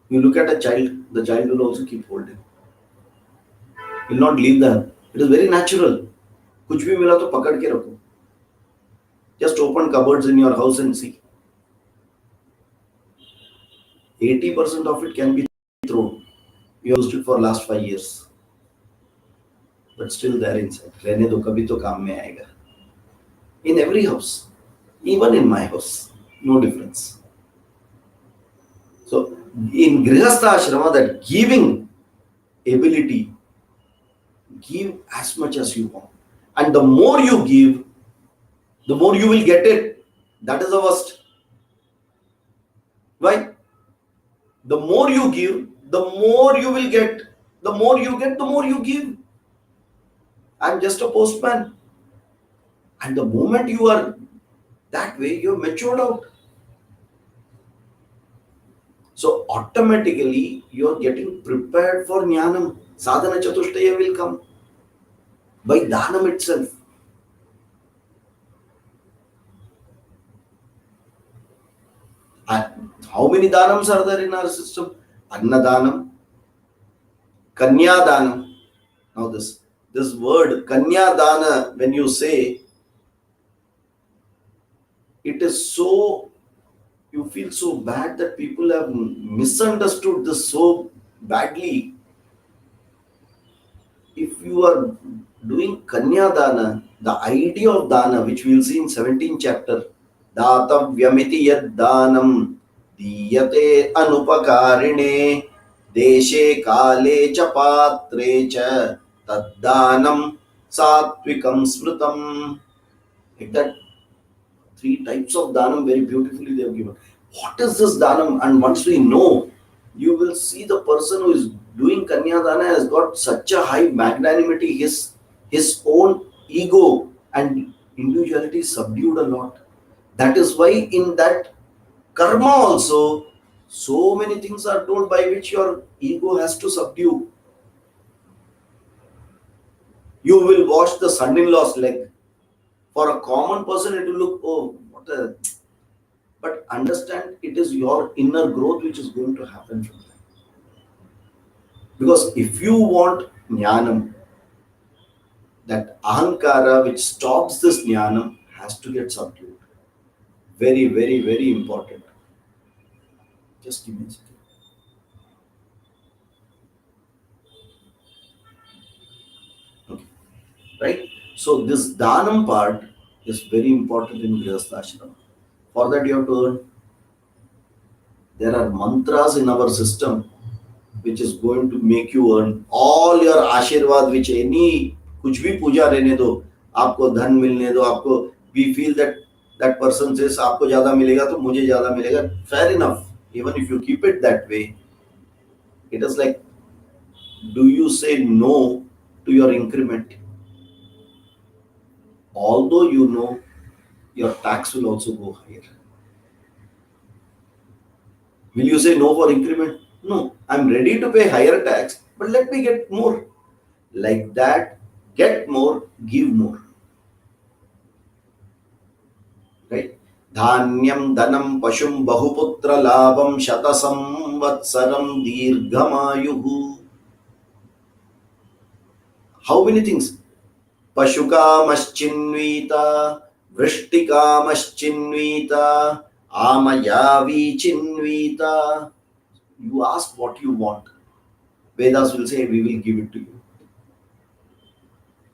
You look at a child, the child will also keep holding. Will not leave them. It is very natural. कुछ भी मिला तो पकड़ के रखो. Just open cupboards in your house and see. 80% of it can be thrown. You used it for last 5 years, but still there inside. रहने दो, कभी तो काम में आएगा. In every house, even in my house, no difference. So in Grihastha Ashrama, that giving ability, give as much as you want. And the more you give, the more you will get it. That is the worst. Why? The more you give, the more you will get. The more you get, the more you give. I'm just a postman. And the moment you are that way, you're matured out. So automatically you're getting prepared for jnanam. Sadhana chatushtaya will come by dhanam itself. And how many dhanams are there in our system? Annadanam, Kanyadanam. Now this word Kanyadana, when you say, it is so, you feel so bad that people have misunderstood this so badly. If you are doing Kanyadana, the idea of dana, which we will see in 17th chapter, दातव्यमिति यद्दानं दीयते अनुपकारिणे देशे काले च पात्रे च तद्दानं सात्विकं स्मृतम्. Like that, 3 types of dhanam very beautifully they have given. What is this dhanam? And once we know, you will see the person who is doing Kanyadana has got such a high magnanimity, his own ego and individuality is subdued a lot. That is why in that karma also, so many things are told by which your ego has to subdue. You will wash the son-in-law's leg. For a common person, it will look, oh, what a... But understand, it is your inner growth which is going to happen from that. Because if you want jnanam, that ahankara which stops this jnanam has to get subdued. Very, very, very important. Just give me a second. Okay. Right? So this dhanam part is very important in Grihastha Ashrama. For that you have to earn. There are mantras in our system which is going to make you earn all your ashirvad, which any कुछ भी पूजा रहने दो, आपको धन मिलने दो, आपको we feel that that person says आपको ज़्यादा मिलेगा तो मुझे ज़्यादा मिलेगा, fair enough. Even if you keep it that way, it is like, do you say no to your increment? Although you know your tax will also go higher. Will you say no for increment? No, I'm ready to pay higher tax, but let me get more. Like that, get more, give more. Right? Dhanyam dhanam pashum bahuputra labam shatasam vatsaram dirghamayuhu. How many things? Pashukamaschinnvita, Vrishtikamaschinvita, Amayavi You ask what you want. Vedas will say, we will give it to you.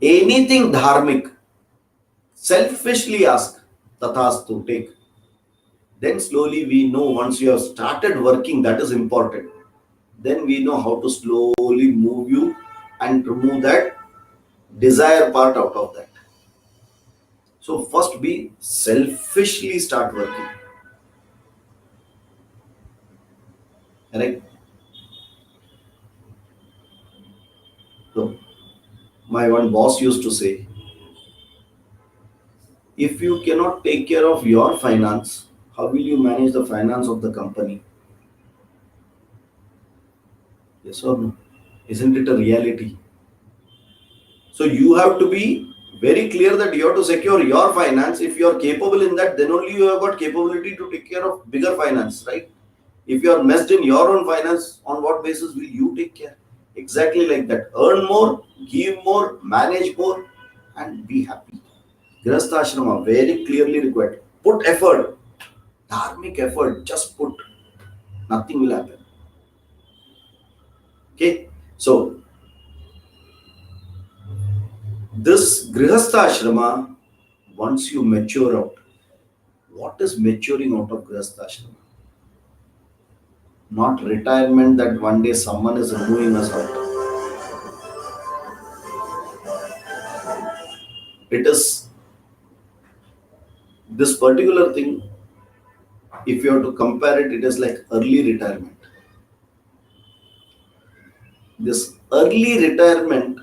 Anything dharmic, selfishly ask, tathastu, take. Then slowly we know, once you have started working, that is important. Then we know how to slowly move you and remove that desire part out of that. So first we selfishly start working. Correct? So my one boss used to say, if you cannot take care of your finance, how will you manage the finance of the company? Yes or no? Isn't it a reality? So you have to be very clear that you have to secure your finance. If you are capable in that, then only you have got capability to take care of bigger finance, right? If you are messed in your own finance, on what basis will you take care? Exactly like that. Earn more, give more, manage more, and be happy. Grihastha very clearly required. Put effort, dharmic effort, just put. Nothing will happen. Okay? So, this Grihastha once you mature out, what is maturing out of Grihastha? Not retirement that one day someone is removing us out. It is this particular thing, if you have to compare it, it is like early retirement. This early retirement,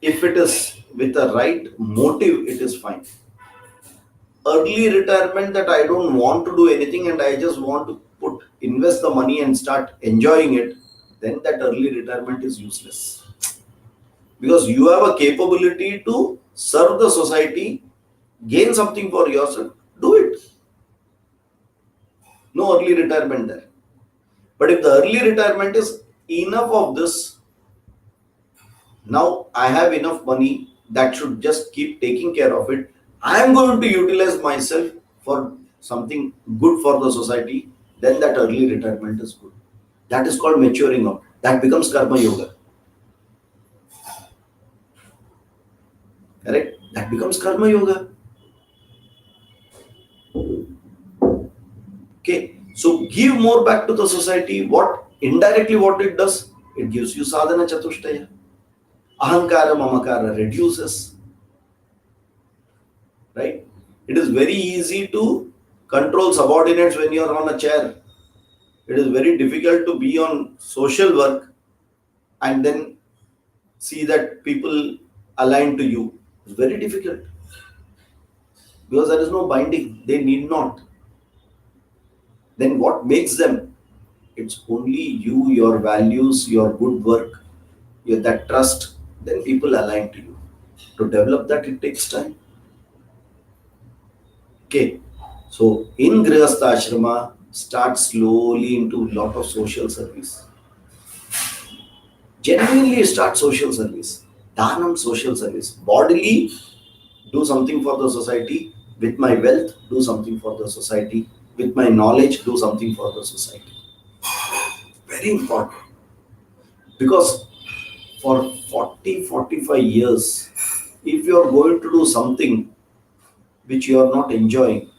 if it is with the right motive, it is fine. Early retirement that I don't want to do anything and I just want to invest the money and start enjoying it, then that early retirement is useless. Because you have a capability to serve the society, gain something for yourself, do it. No early retirement there. But if the early retirement is enough of this, now I have enough money that should just keep taking care of it. I am going to utilize myself for something good for the society, then that early retirement is good. That is called maturing out. That becomes karma yoga. Correct? That becomes karma yoga. Okay. So give more back to the society. What indirectly what it does? It gives you sadhana chatushtaya. Ahankara mamakara reduces. Right? It is very easy to control subordinates when you are on a chair. It is very difficult to be on social work and then see that people align to you. It's very difficult because there is no binding. They need not. Then what makes them? It's only you, your values, your good work, that trust. Then people align to you. To develop that, it takes time. Okay. So in Grihastha Ashrama, start slowly into lot of social service. Genuinely start social service. Dhanam social service. Bodily, do something for the society. With my wealth, do something for the society. With my knowledge, do something for the society. Very important. Because for 40, 45 years, if you are going to do something which you are not enjoying,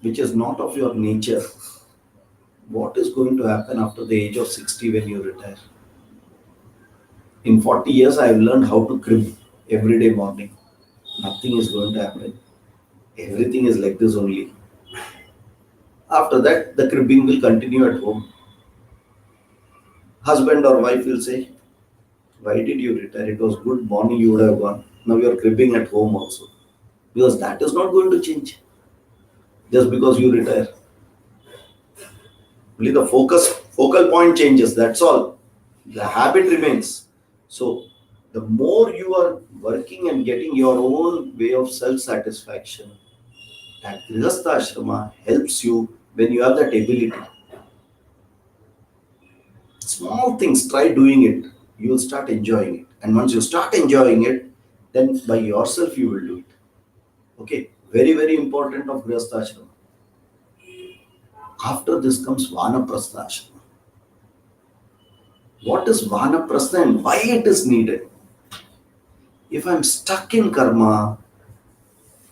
which is not of your nature, what is going to happen after the age of 60 when you retire? In 40 years, I have learned how to crib every day morning. Nothing is going to happen. Everything is like this only. After that, the cribbing will continue at home. Husband or wife will say, why did you retire? It was good morning, you would have gone. Now you are cribbing at home also. Because that is not going to change just because you retire. Only the focal point changes, that's all. The habit remains. So the more you are working and getting your own way of self-satisfaction, that Grihastha Ashrama helps you when you have that ability. Small things, try doing it. You will start enjoying it. And once you start enjoying it, then by yourself you will do it. Okay, very, very important of Grihastha Ashrama. After this comes Vanaprastha Ashrama. What is Vanaprastha and why it is needed? If I'm stuck in karma,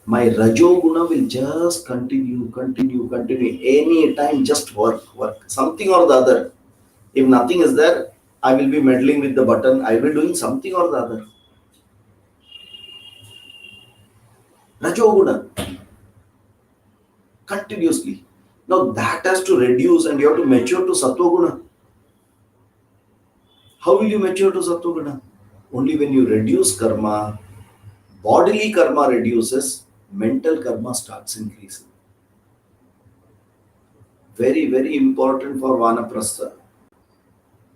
my Rajoguna will just continue. Any time, just work. Something or the other. If nothing is there, I will be meddling with the button. I will be doing something or the other. Rajoguna. Continuously. Now that has to reduce and you have to mature to Sattva-guna. How will you mature to Sattva-guna? Only when you reduce karma, bodily karma reduces, mental karma starts increasing. Very, very important for Vanaprastha.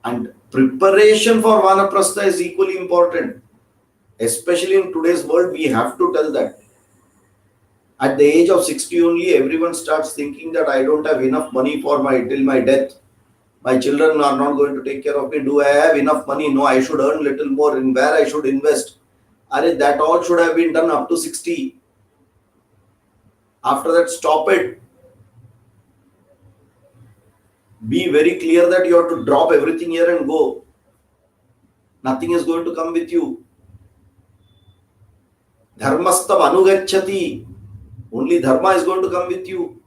And preparation for Vanaprastha is equally important. Especially in today's world, we have to tell that. At the age of 60 only, everyone starts thinking that I don't have enough money for till my death. My children are not going to take care of me. Do I have enough money? No, I should earn little more. In where I should invest? That all should have been done up to 60. After that, stop it. Be very clear that you have to drop everything here and go. Nothing is going to come with you. Dharmastam anugacchati. Only dharma is going to come with you.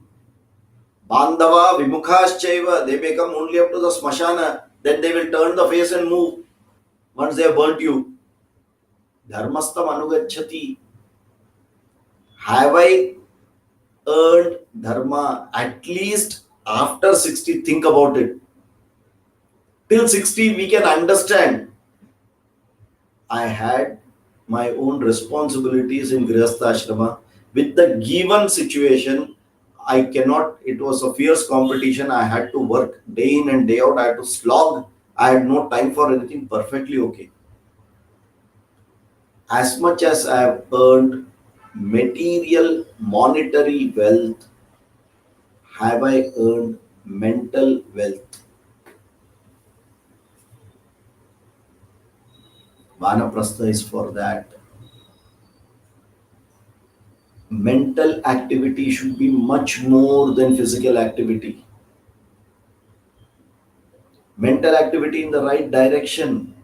Bandhava vimukhaschaiva. They may come only up to the smashana. Then they will turn the face and move. Once they have burnt you. Dharmastam anugacchati. Have I earned dharma? At least after 60, think about it. Till 60, we can understand. I had my own responsibilities in Grihastha Ashrama. With the given situation, I cannot, it was a fierce competition. I had to work day in and day out. I had to slog. I had no time for anything. Perfectly okay. As much as I have earned material, monetary wealth, have I earned mental wealth? Vanaprastha is for that. Mental activity should be much more than physical activity. Mental activity in the right direction.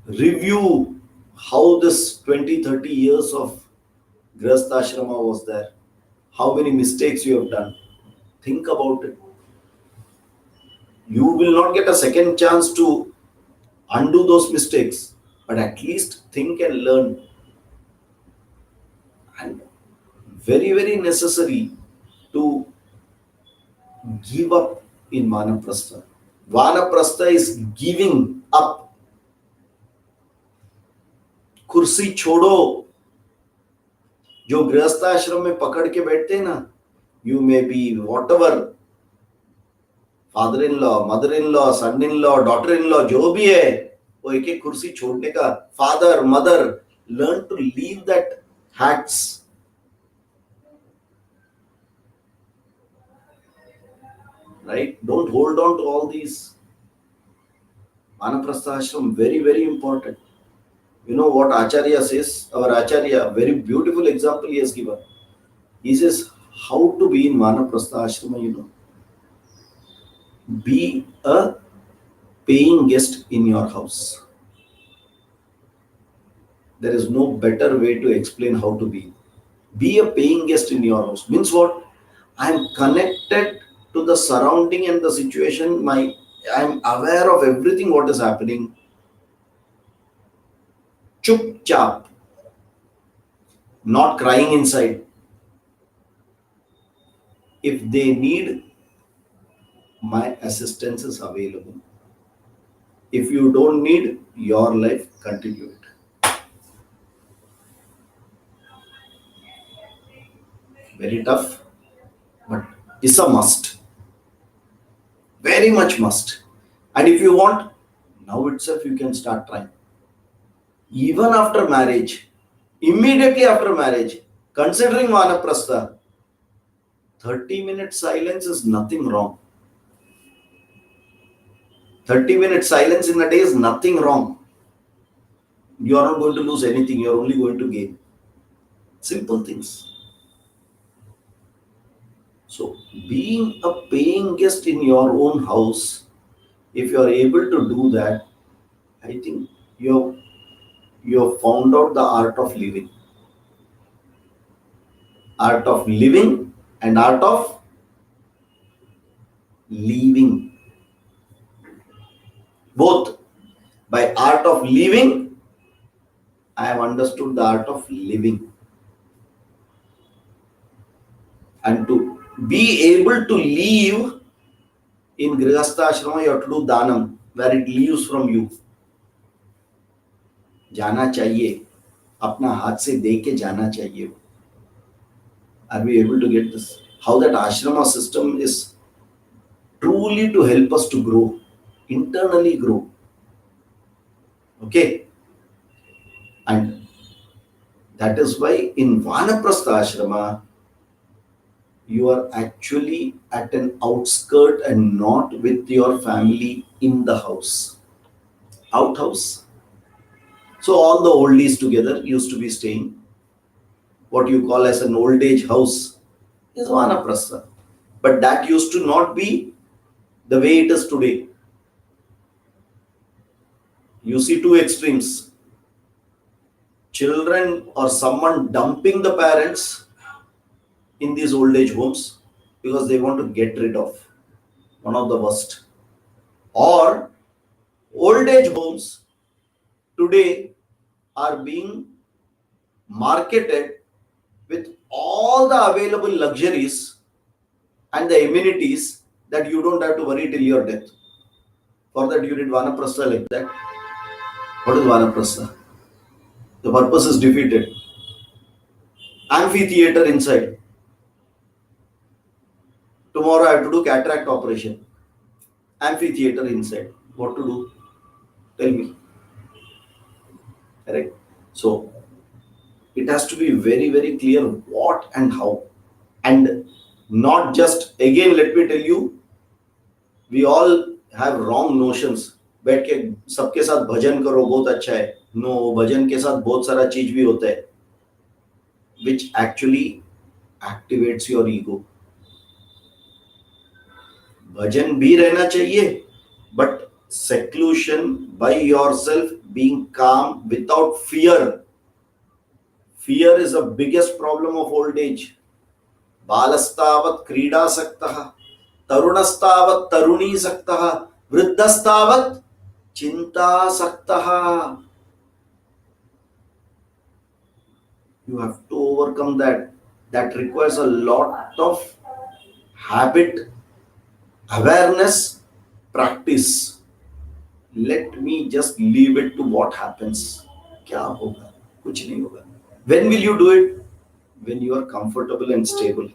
Review how this 20-30 years of Grihastha Ashrama was there. How many mistakes you have done. Think about it. You will not get a second chance to undo those mistakes, but at least think and learn. And very, very necessary to give up in Vanaprastha. Vanaprastha is giving up. कुर्सी छोड़ो. जो गृहस्थ आश्रम में पकड़ के बैठते हैं ना, you may be whatever, father-in-law, mother-in-law, son-in-law, daughter-in-law, जो भी है, वो एक एक कुर्सी छोड़ने का. Father, mother, learn to leave that hats. Right? Don't hold on to all these. Vanaprastha ashram, very, very important. You know what Acharya says? Our Acharya, very beautiful example he has given. He says, how to be in Vanaprastha ashrama, you know. Be a paying guest in your house. There is no better way to explain how to be. Be a paying guest in your house. Means what? I am connected to the surrounding and the situation. I am aware of everything what is happening. chap, not crying inside. If they need, my assistance is available. If you don't need, your life, continue it. Very tough, but it's a must. Very much must. And if you want, now itself you can start trying. Even after marriage, immediately after marriage, considering Vanaprastha, 30-minute silence is nothing wrong. 30-minute silence in a day is nothing wrong. You are not going to lose anything, you are only going to gain. Simple things. So, being a paying guest in your own house, if you are able to do that, I think you have found out the art of living. Art of living and art of leaving. Both. By art of living, I have understood the art of living. And to be able to live in Grihastha Ashrama, you have to do Danam, where it leaves from you. जाना चाहिए, अपना हाथ से दे के जाना चाहिए. Are we able to get this? How that ashrama system is truly to help us to grow, internally grow. Okay? And that is why in Vanaprastha Ashrama, you are actually at an outskirt and not with your family in the house. Outhouse. So all the oldies together used to be staying. What you call as an old age house is Vanaprastha. But that used to not be the way it is today. You see two extremes. Children or someone dumping the parents in these old age homes because they want to get rid of, one of the worst. Or old age homes today are being marketed with all the available luxuries and the amenities that you don't have to worry till your death. For that you did Vanaprastha like that. What is Vanaprastha? The purpose is defeated. Amphitheater inside. Tomorrow I have to do cataract operation. Amphitheater inside. What to do? Tell me. Correct? So it has to be very, very clear what and how. And not just, again, let me tell you, we all have wrong notions. बैठ के सबके साथ भजन करो बहुत अच्छा है. No, भजन के साथ बहुत सारा चीज भी होता है, which actually activates your ego. भजन भी रहना चाहिए, but seclusion by yourself, being calm without fear. Fear is the biggest problem of old age. बालस्तावत् क्रीडासक्तः, तरुणस्तावत् तरुणीसक्तः, वृद्धस्तावत् चिंतासक्तः. You have to overcome that. That requires a lot of habit, awareness, practice. Let me just leave it to what happens. क्या होगा? कुछ नहीं होगा. When will you do it? When you are comfortable and stable.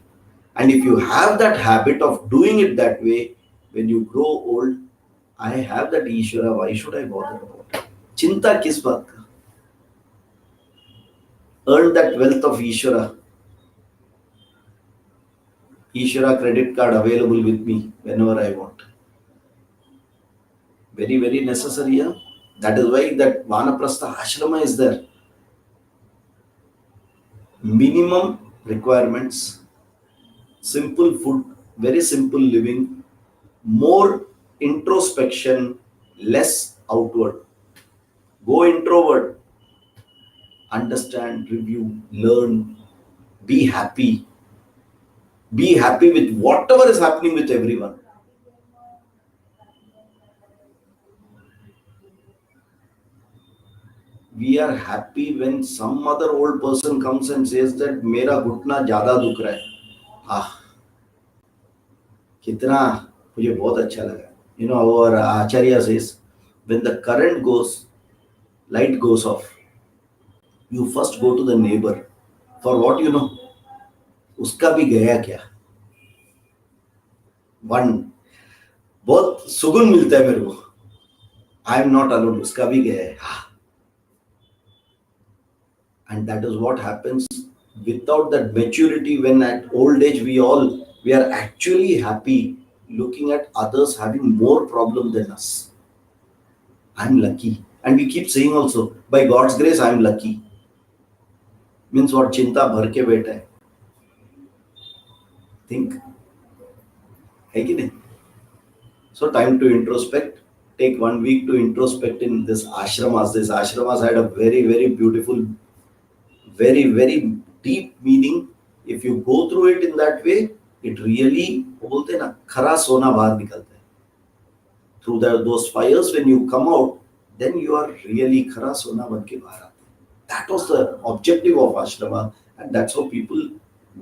And if you have that habit of doing it that way, when you grow old, I have that Ishvara, why should I bother about it? Chinta किस बात का? Earn that wealth of Ishvara. Ishvara credit card available with me whenever I want. Very, very necessary. Yeah? That is why that Vanaprastha Ashrama is there. Minimum requirements, simple food, very simple living, more introspection, less outward. Go introvert, understand, review, learn, be happy. Be happy with whatever is happening with everyone. We are happy when some other old person comes and says that मेरा घुटना ज़्यादा दुख रहा है. Ah, कितना मुझे बहुत अच्छा लगा. You know, our Acharya says, when the current goes, light goes off, you first go to the neighbor. For what you know? उसका भी गया क्या? One. बहुत सुकून मिलता है मेरे को. I am not alone. उसका भी गया है. And that is what happens without that maturity. When at old age we are actually happy looking at others having more problem than us. I'm lucky. And we keep saying also, by God's grace, I'm lucky. Means what? Chinta bhar ke baitha hai. Think. Hai ki nahi? So time to introspect. Take 1 week to introspect in this ashramas. This ashramas had a very, very beautiful, very, very deep meaning. If you go through it in that way, it really, वो बोलते हैं ना, खरा सोना बाहर निकलता है. Through those fires, when you come out, then you are really खरा सोना बन के बाहर आते हैं. That was the objective of ashrama, and that's how people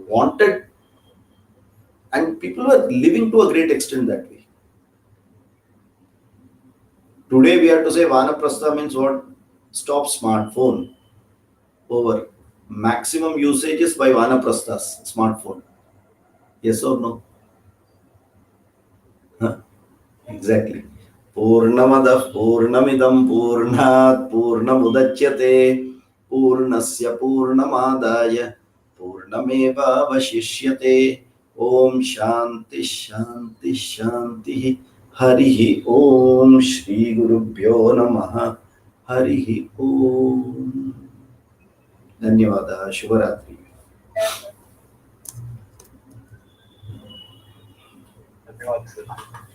wanted, and people were living to a great extent that way. Today we have to say vanaprastha means what? Stop smartphone. Over. Maximum usage is by vanaprasthas, smartphone. Yes or no? Huh? Exactly. Purnamadah Purnamidam Purnat Purnamudachyate Purnasya Purnamadaya Purnameva Vashishyate. Om Shanti Shanti Shanti. Harihi Om Shri Gurubhyo Namaha. Harihi Om. Dhanyavada. Shubharatri.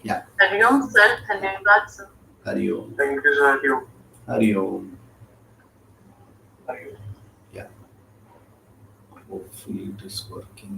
Yeah. Hari Om, sir. Dhanyavad, sir. Hari Om. Thank you, sir. Hari Om. Hari Om. Hari Om. Yeah. Hopefully it is working.